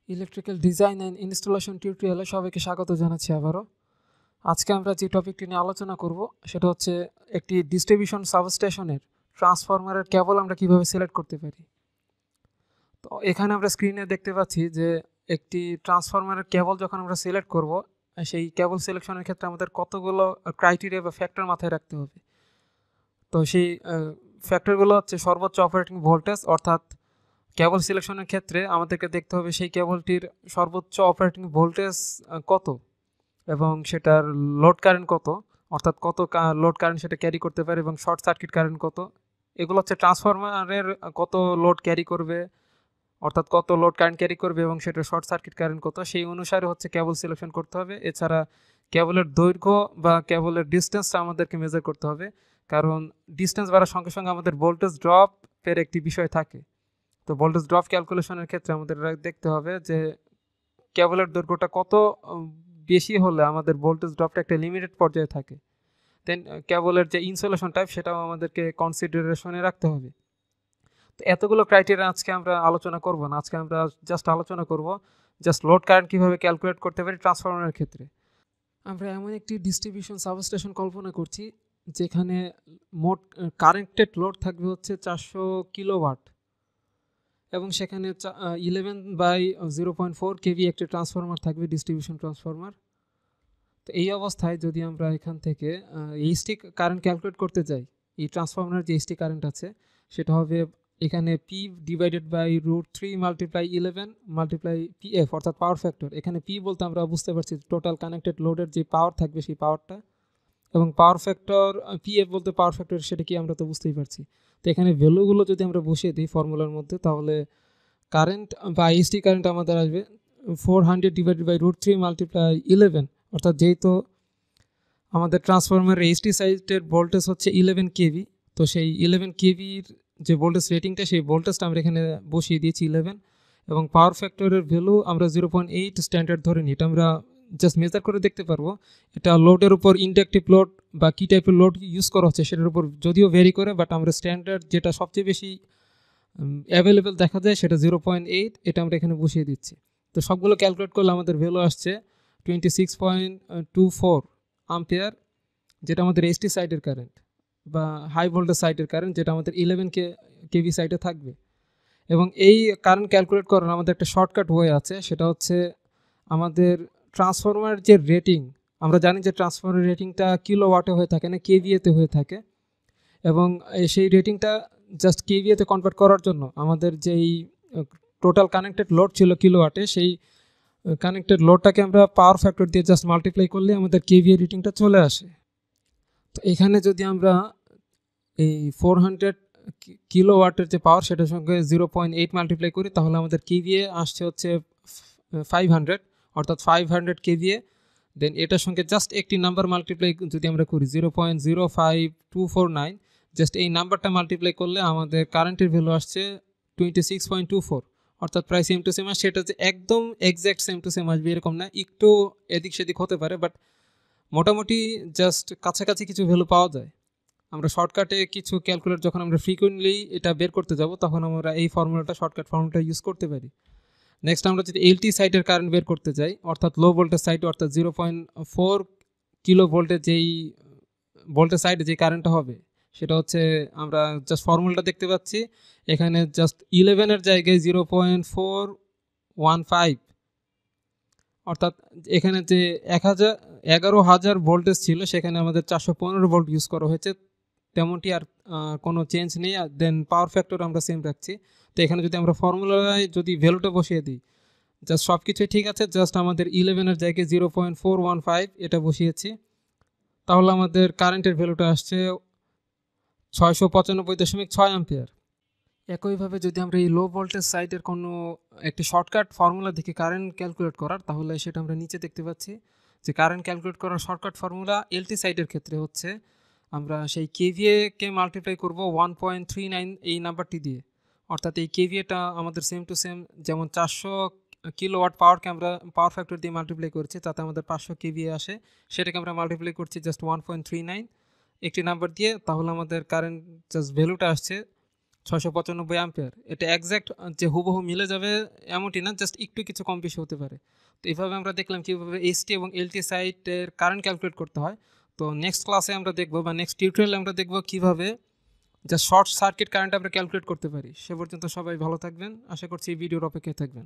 Electrical design and installation টিউটোরিয়ালে সবাইকে স্বাগত জানাচ্ছি আবারও। আজকে আমরা যে টপিকটি নিয়ে আলোচনা করব সেটা হচ্ছে একটি ডিস্ট্রিবিউশন সাবস্টেশনের ট্রান্সফরমারের কেবল আমরা কিভাবে সিলেক্ট করতে পারি। তো এখানে আমরা স্ক্রিনে দেখতে পাচ্ছি যে একটি ট্রান্সফরমারের কেবল যখন আমরা সিলেক্ট করব, সেই কেবল সিলেকশনের ক্ষেত্রে আমাদের কতগুলো ক্রাইটেরিয়া বা ফ্যাক্টর মাথায় রাখতে হবে। তো সেই ফ্যাক্টরগুলো হচ্ছে সর্বোচ্চ অপারেটিং ভোল্টেজ, অর্থাৎ কেবল সিলেকশনের ক্ষেত্রে আমাদেরকে দেখতে হবে সেই কেবলটির সর্বোচ্চ অপারেটিং ভোল্টেজ কত এবং সেটার লোড কারেন্ট কত, অর্থাৎ কত লোড কারেন্ট সেটা ক্যারি করতে পারে, এবং শর্ট সার্কিট কারেন্ট কত। এগুলো হচ্ছে ট্রান্সফরমারের কত লোড ক্যারি করবে, অর্থাৎ কত লোড কারেন্ট ক্যারি করবে এবং সেটা শর্ট সার্কিট কারেন্ট কত, সেই অনুসারে হচ্ছে কেবল সিলেকশন করতে হবে। এছাড়া কেবলের দৈর্ঘ্য বা কেবলের ডিস্টেন্সটা আমাদেরকে মেজার করতে হবে, কারণ ডিস্টেন্স বাড়ার সঙ্গে সঙ্গে আমাদের ভোল্টেজ ড্রপের একটি বিষয় থাকে। তো ভোল্টেজ ড্রপ ক্যালকুলেশনের ক্ষেত্রে আমাদের দেখতে হবে যে কেবলের দৈর্ঘ্যটা কত বেশি হলে আমাদের ভোল্টেজ ড্রপটা একটা লিমিটেড পর্যায়ে থাকে। দেন কেবলের যে ইনসুলেশন টাইপ সেটাও আমাদেরকে কনসিডারেশনে রাখতে হবে। তো এতগুলো ক্রাইটেরিয়া আজকে আমরা আলোচনা করব না, আজকে আমরা জাস্ট আলোচনা করব জাস্ট লোড কারেন্ট কীভাবে ক্যালকুলেট করতে পারি ট্রান্সফরমারের ক্ষেত্রে। আমরা এমন একটি ডিস্ট্রিবিউশন সাবস্টেশন কল্পনা করছি যেখানে মোট কারেন্টেড লোড থাকবে হচ্ছে 400 কিলোওয়াট, এবং সেখানে 11/0.4 কেভি একটি ট্রান্সফরমার থাকবে, ডিস্ট্রিবিউশন ট্রান্সফরমার। তো এই অবস্থায় যদি আমরা এখান থেকে এইচটি কারেন্ট ক্যালকুলেট করতে যাই, এই ট্রান্সফরমারের যে এইচটি কারেন্ট আছে সেটা হবে এখানে P divided by √3 multiply 11 multiply PF, অর্থাৎ পাওয়ার ফ্যাক্টর। এখানে পি বলতে আমরা বুঝতে পারছি টোটাল কানেক্টেড লোডের যে পাওয়ার থাকবে সেই পাওয়ারটা, এবং পাওয়ার ফ্যাক্টর পিএফ বলতে পাওয়ার ফ্যাক্টর সেটা কি আমরা তো বুঝতেই পারছি। তো এখানে ভ্যালুগুলো যদি আমরা বসিয়ে দিই ফর্মুলার মধ্যে, তাহলে কারেন্ট বা এইচটি কারেন্ট আমাদের আসবে 400 ডিভাইডেড বাই √3 মাল্টিপ্লাই 11, অর্থাৎ যেহেতু আমাদের ট্রান্সফরমারের এইচটি সাইটের ভোল্টেজ হচ্ছে 11 কেভি, তো সেই 11 কেভির যে ভোল্টেজ রেটিংটা সেই ভোল্টেজটা আমরা এখানে বসিয়ে দিয়েছি 11, এবং পাওয়ার ফ্যাক্টরের ভ্যালু আমরা 0.8 স্ট্যান্ডার্ড ধরে নিই। এটা আমরা জাস্ট মেজার করে দেখতে পারবো এটা লোডের উপর ইন্ডাকটিভ লোড বা কী টাইপের লোড ইউজ করা হচ্ছে সেটার উপর যদিও ভ্যারি করে, বাট আমরা স্ট্যান্ডার্ড যেটা সবচেয়ে বেশি অ্যাভেলেবেল দেখা যায় সেটা 0.8, এটা আমরা এখানে বসিয়ে দিচ্ছি। তো সবগুলো ক্যালকুলেট করলে আমাদের ভ্যালু আসছে 26.24 আম্পিয়ার, যেটা আমাদের এইচটি সাইডের কারেন্ট বা হাই ভোল্টেজ সাইডের কারেন্ট, যেটা আমাদের 11 কেভি সাইডে থাকবে। এবং এই কারেন্ট ক্যালকুলেট করার আমাদের একটা শর্টকাট ওয়ে আছে, সেটা হচ্ছে আমাদের ট্রান্সফরমার যে রেটিং, আমরা জানি যে ট্রান্সফরমারের রেটিংটা কিলোওয়াটে হয়ে থাকে না, কেভিএতে হয়ে থাকে, এবং সেই রেটিংটা জাস্ট কেভিএতে কনভার্ট করার জন্য আমাদের যেই টোটাল কানেক্টেড লোড ছিল কিলোওয়াটে, সেই কানেক্টেড লোডটাকে আমরা পাওয়ার ফ্যাক্টর দিয়ে জাস্ট মাল্টিপ্লাই করলে আমাদের কেভিএ রেটিংটা চলে আসে। তো এখানে যদি আমরা এই 400 কিলোওয়াটের যে পাওয়ার সেটার সঙ্গে 0.8 মাল্টিপ্লাই করি, তাহলে আমাদের কেভিএ আসছে হচ্ছে 500, অর্থাৎ 500 কেভিএ। দেন এটার সঙ্গে জাস্ট একটি নাম্বার মাল্টিপ্লাই যদি আমরা করি 0.05249, জাস্ট এই নাম্বারটা মাল্টিপ্লাই করলে আমাদের কারেন্টের ভ্যালু আসছে 26.24, অর্থাৎ প্রায় সেম টু সেম। সেটা যে একদম এক্স্যাক্ট সেম টু সেম আসবে এরকম না, একটু এদিক সেদিক হতে পারে, বাট মোটামুটি জাস্ট কাছাকাছি কিছু ভ্যালু পাওয়া যায়। আমরা শর্টকাটে কিছু ক্যালকুলেট যখন আমরা ফ্রিকুয়েন্টলি এটা বের করতে যাব, তখন আমরা এই ফর্মুলাটা শর্টকাট ফর্মুলাটা ইউজ করতে পারি। নেক্সট আমরা যদি এলটি সাইডের কারেন্ট বের করতে যাই, অর্থাৎ লো ভোল্টেজ সাইড, অর্থাৎ 0.4 কিলো ভোল্টের যেই ভোল্টেজ সাইডে যে কারেন্টটা হবে সেটা হচ্ছে, আমরা জাস্ট ফর্মুলাটা দেখতে পাচ্ছি এখানে, জাস্ট 11-এর জায়গায় 0.415, অর্থাৎ এখানে যে 11,000 ভোল্টেজ ছিল সেখানে আমাদের 415 ভোল্ট ইউজ করা হয়েছে, তেমনটি আর কোনো চেঞ্জ নেই। দেন পাওয়ার ফ্যাক্টর আমরা সেম রাখছি। তো এখানে যদি আমরা ফর্মুলায় যদি ভ্যালুটা বসিয়ে দিই, জাস্ট সব কিছুই ঠিক আছে, জাস্ট আমাদের 11-এর জায়গায় 0.415 এটা বসিয়েছি, তাহলে আমাদের কারেন্টের ভ্যালুটা আসছে 695.6 অ্যাম্পিয়ার। একইভাবে যদি আমরা এই লো ভোল্টেজ সাইডের কোনো একটি শর্টকাট ফর্মুলা দেখি কারেন্ট ক্যালকুলেট করার, তাহলে সেটা আমরা নিচে দেখতে পাচ্ছি যে কারেন্ট ক্যালকুলেট করার শর্টকাট ফর্মুলা এলটি সাইডের ক্ষেত্রে হচ্ছে আমরা সেই কেভিএকে মাল্টিপ্লাই করব 1.39 এই নাম্বারটি দিয়ে, অর্থাৎ এই কেভিএটা আমাদের সেম টু সেম, যেমন 400 কিলোওয়াট পাওয়ারকে আমরা পাওয়ার ফ্যাক্টর দিয়ে মাল্টিপ্লাই করছি, তাতে আমাদের 500 কেভিএ আসে, সেটাকে আমরা মাল্টিপ্লাই করছি জাস্ট 1.39 একটি নাম্বার দিয়ে, তাহলে আমাদের কারেন্ট জাস্ট ভ্যালুটা আসছে 695 অ্যাম্পিয়ার, এটা এক্স্যাক্ট যে হুবহু মিলে যাবে এমনটি না, জাস্ট একটু কিছু কম বেশি হতে পারে। তো এইভাবে আমরা দেখলাম কীভাবে এসটি এবং এলটি সাইটের কারেন্ট ক্যালকুলেট করতে হয়। তো নেক্সট ক্লাসে আমরা দেখবো বা নেক্সট টিউটোরিয়ালে আমরা দেখবো কীভাবে যা শর্ট সার্কিট কারেন্ট আমরা ক্যালকুলেট করতে পারি। সে পর্যন্ত সবাই ভালো থাকবেন, আশা করছি এই ভিডিওর অপেক্ষায় থাকবেন।